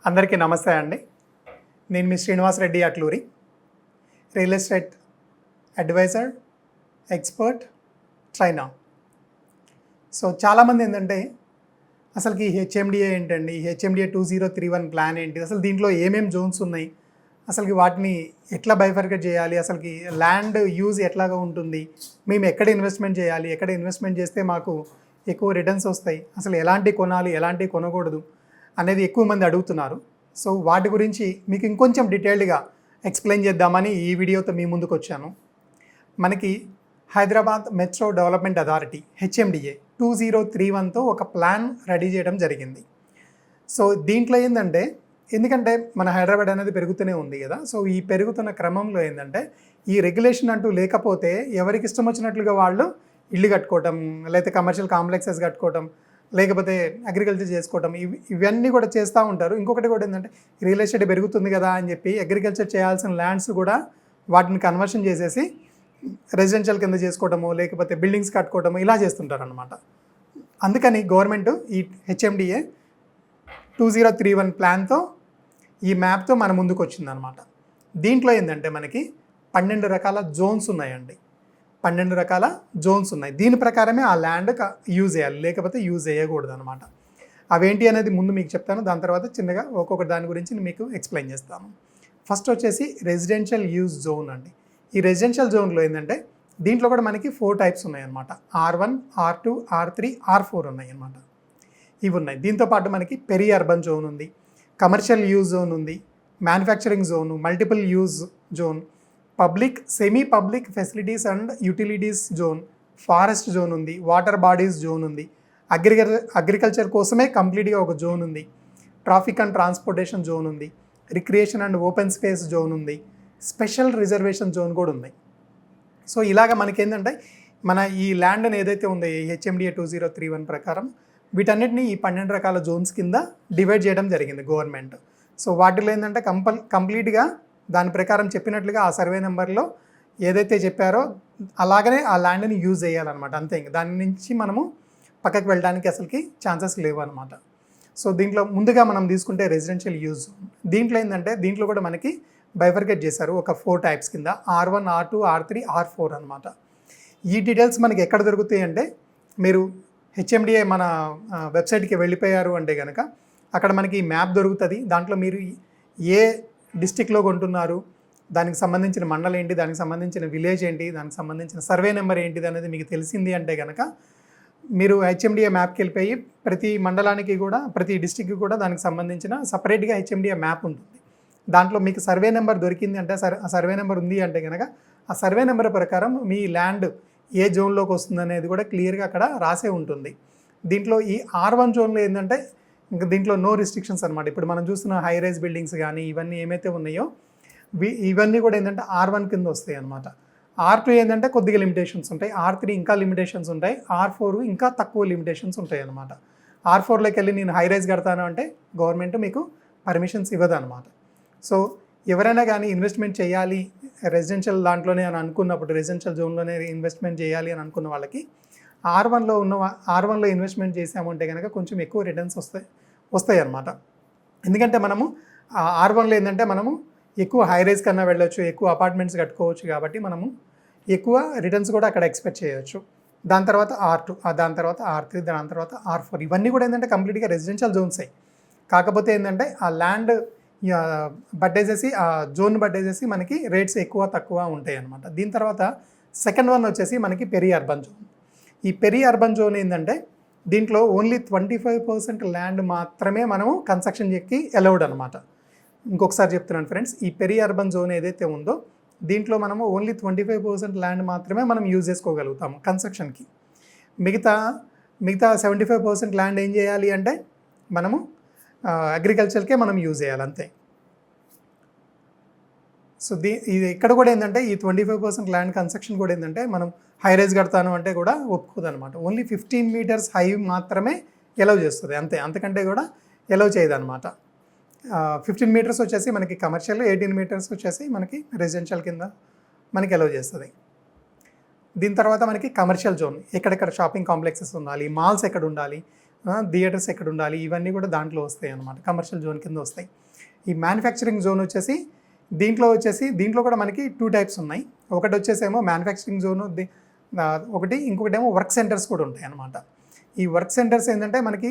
అందరికీ నమస్తే అండి. నేను మీ Srinivas Reddy Atluri, real estate advisor, expert, trainer. So చాలామంది ఏంటంటే అసలుకి హెచ్ఎండిఏ ఏంటండి, హెచ్ఎండిఏ 2031 ప్లాన్ ఏంటి, అసలు దీంట్లో ఏమేమి జోన్స్ ఉన్నాయి, అసలుకి వాటిని ఎట్లా బైఫర్కేట్ చేయాలి, అసలుకి ల్యాండ్ యూజ్ ఎట్లాగా ఉంటుంది, మేము ఎక్కడ ఇన్వెస్ట్మెంట్ చేయాలి, ఎక్కడ ఇన్వెస్ట్మెంట్ చేస్తే మాకు ఎక్కువ రిటర్న్స్ వస్తాయి, అసలు ఎలాంటి కొనాలి ఎలాంటి కొనకూడదు అనేది ఎక్కువ మంది అడుగుతున్నారు. సో వాటి గురించి మీకు ఇంకొంచెం డీటెయిల్డ్గా ఎక్స్ప్లెయిన్ చేద్దామని ఈ వీడియోతో మీ ముందుకు వచ్చాను. మనకి Hyderabad metro development authority HMDA 2031తో ఒక ప్లాన్ రెడీ చేయడం జరిగింది. సో దీంట్లో ఏంటంటే, ఎందుకంటే మన హైదరాబాద్ అనేది పెరుగుతూనే ఉంది కదా, సో ఈ పెరుగుతున్న క్రమంలో ఏంటంటే ఈ రెగ్యులేషన్ అంటూ లేకపోతే ఎవరికి ఇష్టం వచ్చినట్లుగా వాళ్ళు ఇల్లు కట్టుకోవటం, లేకపోతే కమర్షియల్ కాంప్లెక్సెస్ కట్టుకోవటం, లేకపోతే అగ్రికల్చర్ చేసుకోవటం, ఇవన్నీ కూడా చేస్తూ ఉంటారు. ఇంకొకటి కూడా ఏంటంటే రియల్ ఎస్టేట్ పెరుగుతుంది కదా అని చెప్పి అగ్రికల్చర్ చేయాల్సిన ల్యాండ్స్ కూడా వాటిని కన్వర్షన్ చేసేసి రెసిడెన్షియల్ కింద చేసుకోవటము, లేకపోతే బిల్డింగ్స్ కట్టుకోవటము, ఇలా చేస్తుంటారు అనమాట. అందుకని గవర్నమెంట్ ఈ హెచ్ఎండిఏ 2031 ప్లాన్తో ఈ మ్యాప్తో మన ముందుకు వచ్చిందనమాట. దీంట్లో ఏంటంటే మనకి 12 రకాల జోన్స్ ఉన్నాయండి. 12 రకాల జోన్స్ ఉన్నాయి. దీని ప్రకారమే ఆ ల్యాండ్ యూజ్ చేయాలి, లేకపోతే యూజ్ చేయకూడదు అనమాట. అవేంటి అనేది ముందు మీకు చెప్తాను, దాని తర్వాత చిన్నగా ఒక్కొక్క దాని గురించి మీకు ఎక్స్ప్లెయిన్ చేస్తాను. ఫస్ట్ వచ్చేసి రెసిడెన్షియల్ యూజ్ జోన్ అండి. ఈ రెసిడెన్షియల్ జోన్లో ఏంటంటే దీంట్లో కూడా మనకి 4 టైప్స్ ఉన్నాయన్నమాట. R1, R2, R3, R4 ఉన్నాయి అన్నమాట. ఇవి ఉన్నాయి. దీంతోపాటు మనకి పెరి అర్బన్ జోన్ ఉంది, కమర్షియల్ యూజ్ జోన్ ఉంది, manufacturing zone, multiple use zone, public semi public facilities and utilities zone, forest zone ఉంది, వాటర్ బాడీస్ జోన్ ఉంది, అగ్రికల్చర్ కోసమే కంప్లీట్గా ఒక జోన్ ఉంది, ట్రాఫిక్ అండ్ ట్రాన్స్పోర్టేషన్ జోన్ ఉంది, recreation and open space zone ఉంది, special reservation zone కూడా ఉంది. సో ఇలాగ మనకేంటంటే మన ఈ ల్యాండ్ని ఏదైతే ఉందో హెచ్ఎండిఏ 2031 ప్రకారం వీటన్నిటిని ఈ 12 రకాల జోన్స్ కింద డివైడ్ చేయడం జరిగింది గవర్నమెంట్. సో వాటిలో ఏంటంటే కంప్లీట్గా దాని ప్రకారం చెప్పినట్లుగా ఆ సర్వే నెంబర్లో ఏదైతే చెప్పారో అలాగనే ఆ ల్యాండ్ని యూజ్ చేయాలన్నమాట. అంతే, ఇంకా దాని నుంచి మనము పక్కకు వెళ్ళడానికి అసలుకి ఛాన్సెస్ లేవు అనమాట. సో దీంట్లో ముందుగా మనం తీసుకుంటే రెసిడెన్షియల్ యూజ్, దీంట్లో ఏంటంటే దీంట్లో కూడా మనకి బైఫర్కేట్ చేశారు ఒక 4 టైప్స్ కింద, R1, R2, R3, R4 అనమాట. ఈ డీటెయిల్స్ మనకి ఎక్కడ దొరుకుతాయి అంటే, మీరు హెచ్ఎండిఏ మన వెబ్సైట్కి వెళ్ళిపోయారు అంటే కనుక అక్కడ మనకి మ్యాప్ దొరుకుతుంది. దాంట్లో మీరు ఏ డిస్టిక్లో కొంటున్నారు, దానికి సంబంధించిన మండలం ఏంటి, దానికి సంబంధించిన విలేజ్ ఏంటి, దానికి సంబంధించిన సర్వే నెంబర్ ఏంటిది అనేది మీకు తెలిసింది అంటే కనుక మీరు హెచ్ఎండిఏ మ్యాప్కి వెళ్ళిపోయి ప్రతి మండలానికి కూడా ప్రతి డిస్టిక్కి కూడా దానికి సంబంధించిన సపరేట్గా హెచ్ఎండిఏ మ్యాప్ ఉంటుంది. దాంట్లో మీకు సర్వే నెంబర్ దొరికింది అంటే ఆ సర్వే నెంబర్ ఉంది అంటే కనుక ఆ సర్వే నెంబర్ ప్రకారం మీ ల్యాండ్ ఏ జోన్లోకి వస్తుంది అనేది కూడా క్లియర్గా అక్కడ రాసే ఉంటుంది. దీంట్లో ఈ R1 జోన్లో ఏంటంటే ఇంకా దీంట్లో నో రిస్ట్రిక్షన్స్ అనమాట. ఇప్పుడు మనం చూస్తున్న హై రైజ్ బిల్డింగ్స్ కానీ ఇవన్నీ ఏమైతే ఉన్నాయో ఇవన్నీ కూడా ఏంటంటే R1 కింద వస్తాయి అనమాట. R2 ఏంటంటే కొద్దిగా లిమిటేషన్స్ ఉంటాయి, R3 ఇంకా లిమిటేషన్స్ ఉంటాయి, R4 ఇంకా తక్కువ లిమిటేషన్స్ ఉంటాయి అనమాట. R4లోకి వెళ్ళి నేను హై రైజ్ కడతాను అంటే గవర్నమెంట్ మీకు పర్మిషన్స్ ఇవ్వదు అనమాట. సో ఎవరైనా కానీ ఇన్వెస్ట్మెంట్ చేయాలి రెసిడెన్షియల్ దాంట్లోనే అని అనుకున్నప్పుడు, రెసిడెన్షియల్ జోన్లోనే ఇన్వెస్ట్మెంట్ చేయాలి అని అనుకున్న వాళ్ళకి R1లో ఇన్వెస్ట్మెంట్ చేసామంటే కనుక కొంచెం ఎక్కువ రిటర్న్స్ వస్తాయి అన్నమాట. ఎందుకంటే మనము R1లో ఏంటంటే మనము ఎక్కువ హై రైజ్ కన్నా వెళ్ళొచ్చు, ఎక్కువ అపార్ట్మెంట్స్ కట్టుకోవచ్చు, కాబట్టి మనము ఎక్కువ రిటర్న్స్ కూడా అక్కడ ఎక్స్పెక్ట్ చేయొచ్చు. దాని తర్వాత R2, దాని తర్వాత R3, దాని తర్వాత R4, ఇవన్నీ కూడా ఏంటంటే కంప్లీట్గా రెసిడెన్షియల్ జోన్సే. కాకపోతే ఏంటంటే ఆ ల్యాండ్ బట్టేసేసి ఆ జోన్ బట్టేసేసి మనకి రేట్స్ ఎక్కువ తక్కువ ఉంటాయి అన్నమాట. దీని తర్వాత సెకండ్ వన్ వచ్చేసి మనకి పెరి అర్బన్ జోన్. ఈ పెరి అర్బన్ జోన్ ఏంటంటే దీంట్లో ఓన్లీ 25% ల్యాండ్ మాత్రమే మనము కన్స్ట్రక్షన్కి అలౌడ్ అనమాట. ఇంకొకసారి చెప్తున్నాను ఫ్రెండ్స్, ఈ పెరి అర్బన్ జోన్ ఏదైతే ఉందో దీంట్లో మనము ఓన్లీ 25% ల్యాండ్ మాత్రమే మనం యూజ్ చేసుకోగలుగుతాము కన్స్ట్రక్షన్కి. మిగతా 75% ల్యాండ్ ఏం చేయాలి అంటే మనము అగ్రికల్చర్కే మనం యూజ్ చేయాలి అంతే. సో ఇది ఇక్కడ కూడా ఏంటంటే ఈ 25% ల్యాండ్ కన్స్ట్రక్షన్ కూడా ఏంటంటే మనం హై రైజ్ కడతాను అంటే కూడా ఒప్పుకోదు అనమాట. ఓన్లీ 15 మీటర్స్ హై మాత్రమే ఎలౌ చేస్తుంది అంతే, అంతకంటే కూడా ఎలౌ చేయదు అనమాట. 15 మీటర్స్ వచ్చేసి మనకి కమర్షియల్, 18 మీటర్స్ వచ్చేసి మనకి రెసిడెన్షియల్ కింద మనకి ఎలౌ చేస్తుంది. దీని తర్వాత మనకి కమర్షియల్ జోన్, ఎక్కడెక్కడ షాపింగ్ కాంప్లెక్సెస్ ఉండాలి, మాల్స్ ఎక్కడ ఉండాలి, థియేటర్స్ ఎక్కడ ఉండాలి, ఇవన్నీ కూడా దాంట్లో వస్తాయి అన్నమాట, కమర్షియల్ జోన్ కింద వస్తాయి. ఈ మ్యానుఫ్యాక్చరింగ్ జోన్ వచ్చేసి దీంట్లో కూడా మనకి 2 టైప్స్ ఉన్నాయి. ఒకటి వచ్చేసేమో మ్యానుఫ్యాక్చరింగ్ జోను, ఇంకొకటేమో వర్క్ సెంటర్స్ కూడా ఉంటాయి అన్నమాట. ఈ వర్క్ సెంటర్స్ ఏంటంటే మనకి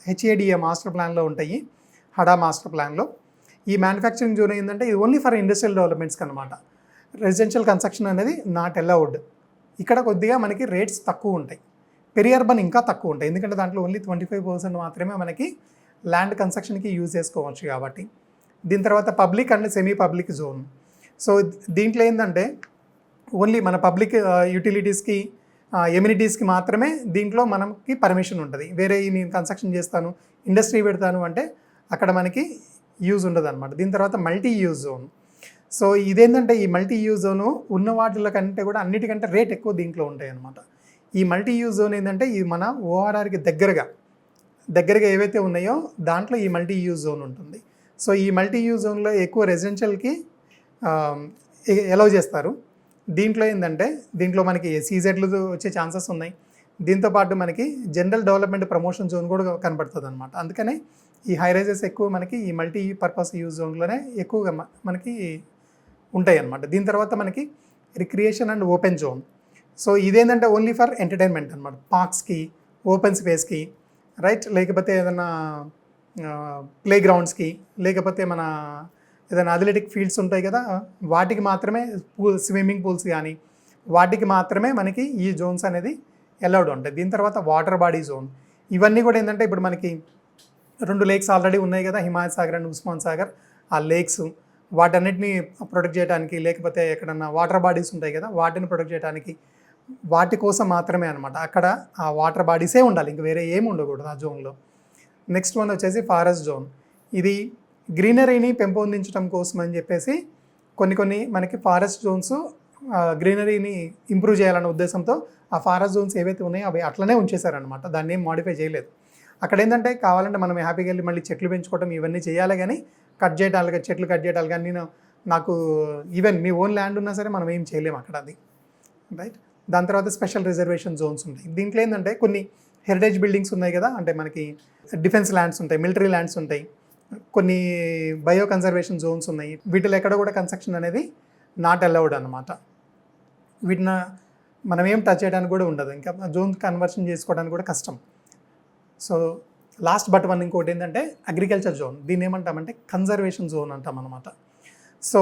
హెచ్ఏడిఏ మాస్టర్ ప్లాన్లో ఉంటాయి. హడా మాస్టర్ ప్లాన్లో ఈ మ్యానుఫ్యాక్చరింగ్ జోన్ ఏంటంటే ఇది ఓన్లీ ఫర్ ఇండస్ట్రియల్ డెవలప్మెంట్స్కి అనమాట. రెసిడెన్షియల్ కన్స్ట్రక్షన్ అనేది నాట్ అలౌడ్. ఇక్కడ కొద్దిగా మనకి రేట్స్ తక్కువ ఉంటాయి. పెరి అర్బన్ ఇంకా తక్కువ ఉంటాయి, ఎందుకంటే దాంట్లో ఓన్లీ 25% మాత్రమే మనకి ల్యాండ్ కన్స్ట్రక్షన్కి యూజ్ చేసుకోవచ్చు కాబట్టి. దీని తర్వాత public and semi public zone. So దీంట్లో ఏంటంటే ఓన్లీ మన పబ్లిక్ యూటిలిటీస్కి, ఎమ్యూనిటీస్కి మాత్రమే దీంట్లో మనకి పర్మిషన్ ఉంటుంది. వేరే నేను కన్స్ట్రక్షన్ చేస్తాను, ఇండస్ట్రీ పెడతాను అంటే అక్కడ మనకి యూజ్ ఉండదు అనమాట. దీని తర్వాత మల్టీ యూజ్ జోన్. సో ఇదేంటంటే ఈ మల్టీ యూజ్ జోను ఉన్న వాటిల కంటే కూడా అన్నిటికంటే రేట్ ఎక్కువ దీంట్లో ఉంటాయి అన్నమాట. ఈ మల్టీ యూజ్ జోన్ ఏంటంటే ఇది మన ఓఆర్ఆర్కి దగ్గరగా ఏవైతే ఉన్నాయో దాంట్లో ఈ మల్టీ యూజ్ జోన్ ఉంటుంది. సో ఈ మల్టీ యూజ్ జోన్లో ఎక్కువ రెసిడెన్షియల్కి అలౌ చేస్తారు. దీంట్లో ఏంటంటే దీంట్లో మనకి సీజెడ్లు వచ్చే ఛాన్సెస్ ఉన్నాయి. దీంతోపాటు మనకి జనరల్ డెవలప్మెంట్ ప్రమోషన్ జోన్ కూడా కనబడుతుంది అనమాట. అందుకనే ఈ హై రైజెస్ ఎక్కువ మనకి ఈ మల్టీ పర్పస్ యూజ్ జోన్లోనే ఎక్కువగా మనకి ఉంటాయి అన్నమాట. దీని తర్వాత మనకి recreation and open zone. So ఇదేంటంటే ఓన్లీ ఫర్ ఎంటర్టైన్మెంట్ అనమాట, పార్క్స్కి, ఓపెన్ స్పేస్కి, రైట్, లేకపోతే ఏదైనా ప్లే గ్రౌండ్స్కి, లేకపోతే మన ఏదైనా అథ్లెటిక్ ఫీల్డ్స్ ఉంటాయి కదా, వాటికి మాత్రమే స్విమ్మింగ్ పూల్స్ కానీ వాటికి మాత్రమే మనకి ఈ జోన్స్ అనేది అలౌడ్ ఉంటాయి. దీని తర్వాత వాటర్ బాడీ జోన్. ఇవన్నీ కూడా ఏంటంటే ఇప్పుడు మనకి 2 లేక్స్ ఆల్రెడీ ఉన్నాయి కదా, హిమాయత్ సాగర్ అండ్ ఉస్మాన్ సాగర్. ఆ లేక్స్ వాటన్నిటిని ప్రొటెక్ట్ చేయడానికి, లేకపోతే ఎక్కడన్నా వాటర్ బాడీస్ ఉంటాయి కదా వాటిని ప్రొటెక్ట్ చేయడానికి, వాటి కోసం మాత్రమే అనమాట. అక్కడ ఆ వాటర్ బాడీసే ఉండాలి, ఇంక వేరే ఏమి ఉండకూడదు ఆ జోన్లో. నెక్స్ట్ వన్ వచ్చేసి ఫారెస్ట్ జోన్. ఇది గ్రీనరీని పెంపొందించడం కోసం అని చెప్పేసి కొన్ని మనకి ఫారెస్ట్ జోన్స్ గ్రీనరీని ఇంప్రూవ్ చేయాలనే ఉద్దేశంతో ఆ ఫారెస్ట్ జోన్స్ ఏవైతే ఉన్నాయో అవి అట్లనే ఉంచేశారనమాట, దాన్ని ఏం మాడిఫై చేయలేదు. అక్కడ ఏంటంటే కావాలంటే మనం హ్యాపీగా వెళ్ళి మళ్ళీ చెట్లు పెంచుకోవడం ఇవన్నీ చేయాలి, కానీ చెట్లు కట్ చేయడాలు కానీ నాకు ఈవెన్ మీ ఓన్ ల్యాండ్ ఉన్నా సరే మనం ఏం చేయలేము అక్కడ, అది రైట్. దాని తర్వాత స్పెషల్ రిజర్వేషన్ జోన్స్ ఉంటాయి. దీంట్లో ఏంటంటే కొన్ని హెరిటేజ్ బిల్డింగ్స్ ఉన్నాయి కదా, అంటే మనకి డిఫెన్స్ ల్యాండ్స్ ఉంటాయి, మిలిటరీ ల్యాండ్స్ ఉంటాయి, కొన్ని బయో కన్జర్వేషన్ జోన్స్ ఉన్నాయి. వీటిలో ఎక్కడ కూడా కన్స్ట్రక్షన్ అనేది నాట్ అలౌడ్ అనమాట. వీటిని మనం ఏం టచ్ చేయడానికి కూడా ఉండదు, ఇంకా జోన్ కన్వర్షన్ చేసుకోవడానికి కూడా కష్టం. సో లాస్ట్ బట్ వన్ ఇంకోటి ఏంటంటే అగ్రికల్చర్ జోన్. దీన్ని ఏమంటామంటే కన్జర్వేషన్ జోన్ అంటాం అనమాట. సో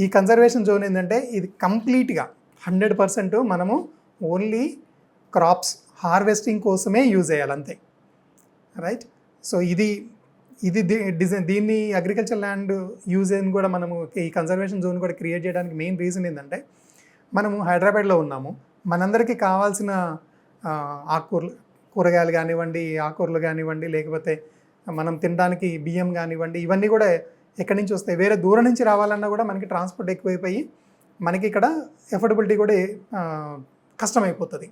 ఈ కన్జర్వేషన్ జోన్ ఏంటంటే ఇది కంప్లీట్గా 100% మనము ఓన్లీ క్రాప్స్ హార్వెస్టింగ్ కోసమే యూజ్ చేయాలి అంతే, రైట్. సో దీన్ని అగ్రికల్చర్ ల్యాండ్ యూజ్ అని కూడా మనము ఈ కన్జర్వేషన్ జోన్ కూడా క్రియేట్ చేయడానికి మెయిన్ రీజన్ ఏంటంటే మనము హైదరాబాద్లో ఉన్నాము, మనందరికీ కావాల్సిన కూరగాయలు కానివ్వండి, ఆకుకూరలు కానివ్వండి, లేకపోతే మనం తినడానికి బియ్యం కానివ్వండి, ఇవన్నీ కూడా ఎక్కడి నుంచి వస్తాయి, వేరే దూరం నుంచి రావాలన్నా కూడా మనకి ట్రాన్స్పోర్ట్ ఎక్కువైపోయి మనకి ఇక్కడ ఎఫోర్డబిలిటీ కూడా కష్టమైపోతుంది,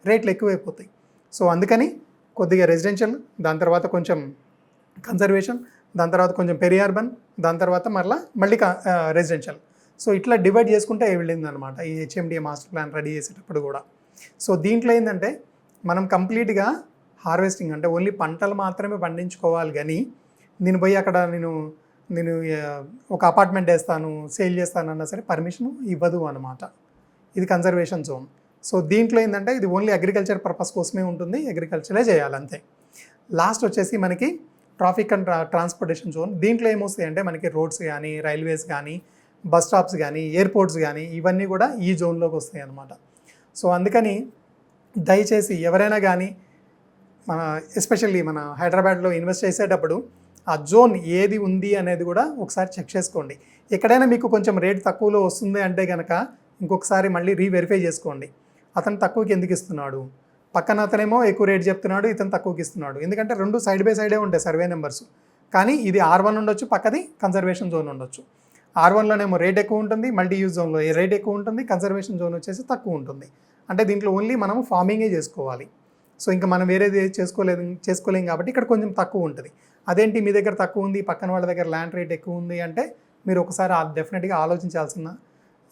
రేట్లు ఎక్కువైపోతాయి. సో అందుకని కొద్దిగా రెసిడెన్షియల్, దాని తర్వాత కొంచెం కన్జర్వేషన్, దాని తర్వాత కొంచెం పెరి అర్బన్, దాని తర్వాత మళ్ళీ రెసిడెన్షియల్. సో ఇట్లా డివైడ్ చేసుకుంటే వెళ్ళింది అనమాట ఈ హెచ్ఎండిఏ మాస్టర్ ప్లాన్ రెడీ చేసేటప్పుడు కూడా. సో దీంట్లో ఏంటంటే మనం కంప్లీట్గా హార్వెస్టింగ్ అంటే ఓన్లీ పంటలు మాత్రమే పండించుకోవాలి, కానీ నేను పోయి అక్కడ నేను ఒక అపార్ట్మెంట్ వేస్తాను, సేల్ చేస్తాను అన్నా సరే పర్మిషన్ ఇవ్వదు అనమాట. ఇది కన్జర్వేషన్ జోన్. సో దీంట్లో ఏంటంటే ఇది ఓన్లీ అగ్రికల్చర్ పర్పస్ కోసమే ఉంటుంది, అగ్రికల్చరే చేయాలి అంతే. లాస్ట్ వచ్చేసి మనకి ట్రాఫిక్ అండ్ ట్రాన్స్పోర్టేషన్ జోన్. దీంట్లో ఏమొస్తాయి అంటే మనకి రోడ్స్ కానీ, రైల్వేస్ కానీ, బస్ స్టాప్స్ కానీ, ఎయిర్పోర్ట్స్ కానీ ఇవన్నీ కూడా ఈ జోన్లోకి వస్తాయి అన్నమాట. సో అందుకని దయచేసి ఎవరైనా కానీ ఎస్పెషల్లీ మన హైదరాబాద్లో ఇన్వెస్ట్ చేసేటప్పుడు ఆ జోన్ ఏది ఉంది అనేది కూడా ఒకసారి చెక్ చేసుకోండి. ఎక్కడైనా మీకు కొంచెం రేట్ తక్కువలో వస్తుంది అంటే కనుక ఇంకొకసారి మళ్ళీ రీవెరిఫై చేసుకోండి. అతను తక్కువకి ఎందుకు ఇస్తున్నాడు, పక్కన అతనేమో ఎక్కువ రేట్ చెప్తున్నాడు, ఇతను తక్కువకి ఇస్తున్నాడు. ఎందుకంటే 2 సైడ్ బై సైడే ఉంటాయి సర్వే నెంబర్స్, కానీ ఇది R1 ఉండొచ్చు, పక్కది కన్జర్వేషన్ జోన్ ఉండొచ్చు. R1లోనేమో రేట్ ఎక్కువ ఉంటుంది, మల్టీ యూజ్ జోన్లో రేట్ ఎక్కువ ఉంటుంది, కన్జర్వేషన్ జోన్ వచ్చేసి తక్కువ ఉంటుంది. అంటే దీంట్లో ఓన్లీ మనం ఫార్మింగే చేసుకోవాలి. సో ఇంకా మనం వేరేది చేసుకోలేం కాబట్టి ఇక్కడ కొంచెం తక్కువ ఉంటుంది. అదేంటి మీ దగ్గర తక్కువ ఉంది, పక్కన వాళ్ళ దగ్గర ల్యాండ్ రేట్ ఎక్కువ ఉంది అంటే మీరు ఒకసారి డెఫినెట్గా ఆలోచించాల్సిన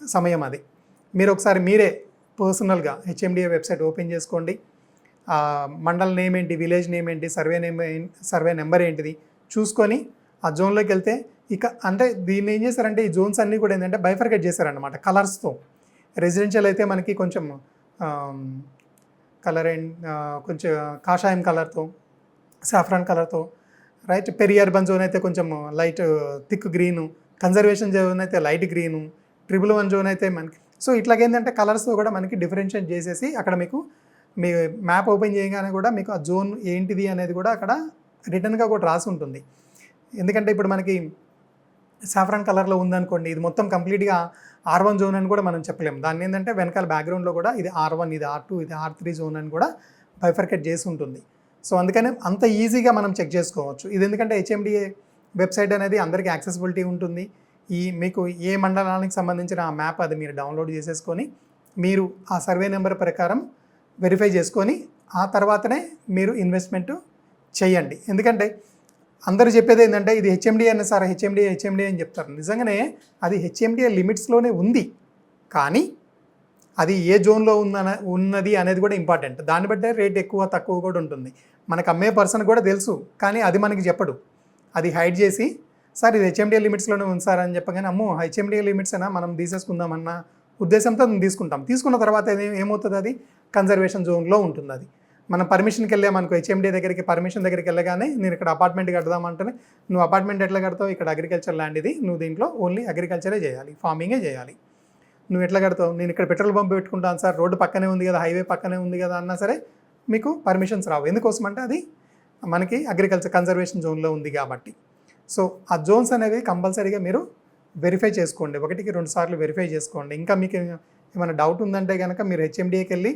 సమయం అది. మీరు ఒకసారి మీరే పర్సనల్గా హెచ్ఎండిఏ వెబ్సైట్ ఓపెన్ చేసుకోండి, మండల నేమ్ ఏంటి, విలేజ్ నేమ్ ఏంటి, సర్వే నెంబర్ ఏంటిది చూసుకొని ఆ జోన్లోకి వెళ్తే ఇక అంటే దీన్ని ఏం చేశారంటే ఈ జోన్స్ అన్నీ కూడా ఏంటంటే బైఫర్కేట్ చేశారనమాట కలర్స్తో. రెసిడెన్షియల్ అయితే మనకి కొంచెం కలర్ కొంచెం కాషాయం కలర్తో, సాఫ్రాన్ కలర్తో, రైట్. పెరి అర్బన్ జోన్ అయితే కొంచెం light thick green, conservation zone అయితే లైట్ గ్రీను, 111 జోన్ అయితే మనకి సో ఇట్లాగేంటంటే కలర్స్తో కూడా మనకి డిఫరెన్షియేట్ చేసేసి అక్కడ మీకు మీ మ్యాప్ ఓపెన్ చేయగానే కూడా మీకు ఆ జోన్ ఏంటిది అనేది కూడా అక్కడ రిటర్న్గా కూడా రాసి ఉంటుంది. ఎందుకంటే ఇప్పుడు మనకి సాఫ్రాన్ కలర్లో ఉందనుకోండి, ఇది మొత్తం కంప్లీట్గా R1 జోన్ అని కూడా మనం చెప్పలేము. దాన్ని ఏంటంటే వెనకాల బ్యాక్గ్రౌండ్లో కూడా ఇది R1, ఇది R2, ఇది R3 జోన్ అని కూడా బైఫర్కేట్ చేసి ఉంటుంది. సో అందుకనే అంత ఈజీగా మనం చెక్ చేసుకోవచ్చు. ఇది ఎందుకంటే HMDA వెబ్సైట్ అనేది అందరికీ యాక్సెసిబిలిటీ ఉంటుంది. మీకు ఏ మండలానికి సంబంధించిన ఆ మ్యాప్ అది మీరు డౌన్లోడ్ చేసేసుకొని మీరు ఆ సర్వే నెంబర్ ప్రకారం వెరిఫై చేసుకొని ఆ తర్వాతనే మీరు ఇన్వెస్ట్మెంట్ చేయండి. ఎందుకంటే అందరూ చెప్పేది ఏంటంటే ఇది HMDA అన్న సార్, HMDA అని చెప్తారు. నిజంగానే అది HMDA లిమిట్స్లోనే ఉంది, కానీ అది ఏ జోన్లో ఉన్నది అనేది కూడా ఇంపార్టెంట్. దాన్ని బట్టే రేట్ ఎక్కువ తక్కువ కూడా ఉంటుంది. మనకు అమ్మే పర్సన్ కూడా తెలుసు, కానీ అది మనకి చెప్పడు. అది హైడ్ చేసి సార్ ఇది HMDA లిమిట్స్లోనే ఉంది సార్ అని చెప్పగానే అమ్మో HMDA లిమిట్స్ అయినా మనం తీసేసుకుందామన్న ఉద్దేశంతో తీసుకున్న తర్వాత ఏమవుతుంది, అది కన్జర్వేషన్ జోన్లో ఉంటుంది. అది మనం పర్మిషన్కి వెళ్ళామనుకో, HMDA పర్మిషన్ దగ్గరికి వెళ్ళగానే నేను ఇక్కడ అపార్ట్మెంట్ కడదామంటేనే నువ్వు అపార్ట్మెంట్ ఎట్లా కడతావు, ఇక్కడ అగ్రికల్చర్ ల్యాండ్ ఇది, నువ్వు దీంట్లో ఓన్లీ అగ్రికల్చరే చేయాలి, ఫార్మింగే చేయాలి. నువ్వు ఎట్లా కడతావు, నేను ఇక్కడ పెట్రోల్ పంప్ పెట్టుకుంటాను సార్, రోడ్డు పక్కనే ఉంది కదా, హైవే పక్కనే ఉంది కదా అన్నా సరే మీకు పర్మిషన్స్ రావు. ఎందుకోసం అంటే అది మనకి అగ్రికల్చర్ కన్జర్వేషన్ జోన్లో ఉంది కాబట్టి. సో ఆ జోన్స్ అనేవి కంపల్సరీగా మీరు వెరిఫై చేసుకోండి, 1-2 సార్లు వెరిఫై చేసుకోండి. ఇంకా మీకు ఏమైనా డౌట్ ఉందంటే కనుక మీరు HMDAకి వెళ్ళి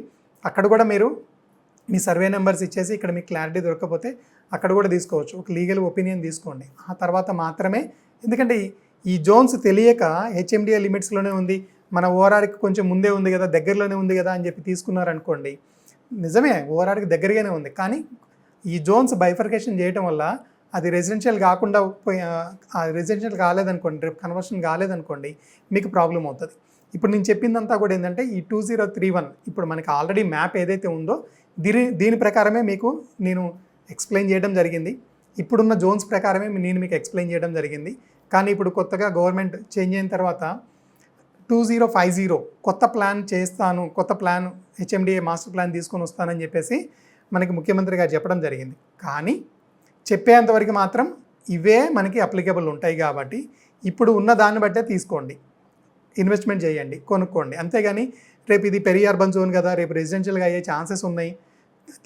అక్కడ కూడా మీరు మీ సర్వే నెంబర్స్ ఇచ్చేసి ఇక్కడ మీకు క్లారిటీ దొరకకపోతే అక్కడ కూడా తీసుకోవచ్చు, ఒక లీగల్ ఒపీనియన్ తీసుకోండి. ఆ తర్వాత మాత్రమే, ఎందుకంటే ఈ జోన్స్ తెలియక HMDA లిమిట్స్లోనే ఉంది, మన ఓఆర్ఆర్కి కొంచెం ముందే ఉంది కదా, దగ్గరలోనే ఉంది కదా అని చెప్పి తీసుకున్నారనుకోండి, నిజమే ఓఆర్ఆర్కి దగ్గరగానే ఉంది, కానీ ఈ జోన్స్ బైఫర్కేషన్ చేయడం వల్ల అది రెసిడెన్షియల్ కాకుండా రెసిడెన్షియల్ కాలేదనుకోండి, రేపు కన్వర్షన్ కాలేదనుకోండి, మీకు ప్రాబ్లం అవుతుంది. ఇప్పుడు నేను చెప్పిందంతా కూడా ఏంటంటే ఈ 2031 ఇప్పుడు మనకి ఆల్రెడీ మ్యాప్ ఏదైతే ఉందో దీని ప్రకారమే మీకు నేను ఎక్స్ప్లెయిన్ చేయడం జరిగింది. ఇప్పుడున్న జోన్స్ ప్రకారమే నేను మీకు ఎక్స్ప్లెయిన్ చేయడం జరిగింది. కానీ ఇప్పుడు కొత్తగా గవర్నమెంట్ చేంజ్ అయిన తర్వాత 2050 కొత్త ప్లాన్ చేస్తాను, కొత్త ప్లాన్ HMDA మాస్టర్ ప్లాన్ తీసుకొని వస్తానని చెప్పేసి మనకి ముఖ్యమంత్రి గారు చెప్పడం జరిగింది. కానీ చెప్పేంతవరకు మాత్రం ఇవే మనకి అప్లికేబుల్ ఉంటాయి కాబట్టి ఇప్పుడు ఉన్న దాన్ని బట్టే తీసుకోండి, ఇన్వెస్ట్మెంట్ చేయండి, కొనుక్కోండి. అంతేగాని రేపు ఇది పెరి అర్బన్ జోన్ కదా, రేపు రెసిడెన్షియల్గా అయ్యే ఛాన్సెస్ ఉన్నాయి,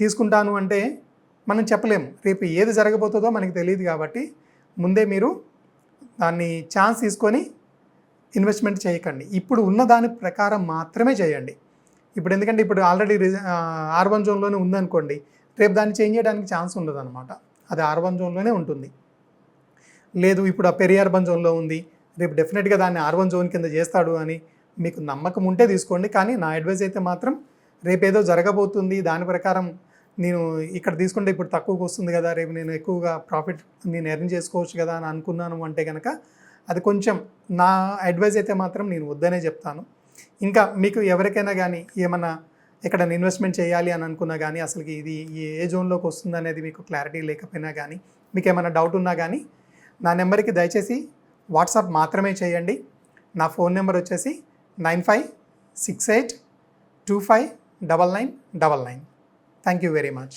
తీసుకుంటాను అంటే మనం చెప్పలేము. రేపు ఏది జరగబోతుందో మనకి తెలియదు కాబట్టి ముందే మీరు దాన్ని ఛాన్స్ తీసుకొని ఇన్వెస్ట్మెంట్ చేయకండి. ఇప్పుడు ఉన్న దాని ప్రకారం మాత్రమే చేయండి. ఇప్పుడు ఎందుకంటే ఇప్పుడు ఆల్రెడీ R1 జోన్లోనే ఉందనుకోండి, రేపు దాన్ని చేంజ్ చేయడానికి ఛాన్స్ ఉండదు అనమాట, అది R1 జోన్లోనే ఉంటుంది. లేదు ఇప్పుడు ఆ పెరి అర్బన్ జోన్లో ఉంది, రేపు డెఫినెట్గా దాన్ని R1 జోన్ కింద చేస్తాడు అని మీకు నమ్మకం ఉంటే తీసుకోండి. కానీ నా అడ్వైజ్ అయితే మాత్రం రేపు ఏదో జరగబోతుంది, దాని ప్రకారం నేను ఇక్కడ తీసుకుంటే ఇప్పుడు తక్కువకి వస్తుంది కదా, రేపు నేను ఎక్కువగా ప్రాఫిట్ నేను ఎర్న్ చేసుకోవచ్చు కదా అని అనుకున్నాను అంటే కనుక అది కొంచెం నా అడ్వైజ్ అయితే మాత్రం నేను వద్దనే చెప్తాను. ఇంకా మీకు ఎవరికైనా కానీ ఏమన్నా ఎక్కడైనా ఇన్వెస్ట్మెంట్ చేయాలి అని అనుకున్నా కానీ అసలుకి ఇది ఏ జోన్లోకి వస్తుంది అనేది మీకు క్లారిటీ లేకపోయినా కానీ మీకు ఏమైనా డౌట్ ఉన్నా కానీ నా నెంబర్కి దయచేసి వాట్సాప్ మాత్రమే చేయండి. నా ఫోన్ నెంబర్ వచ్చేసి 9568259999. Thank you very much.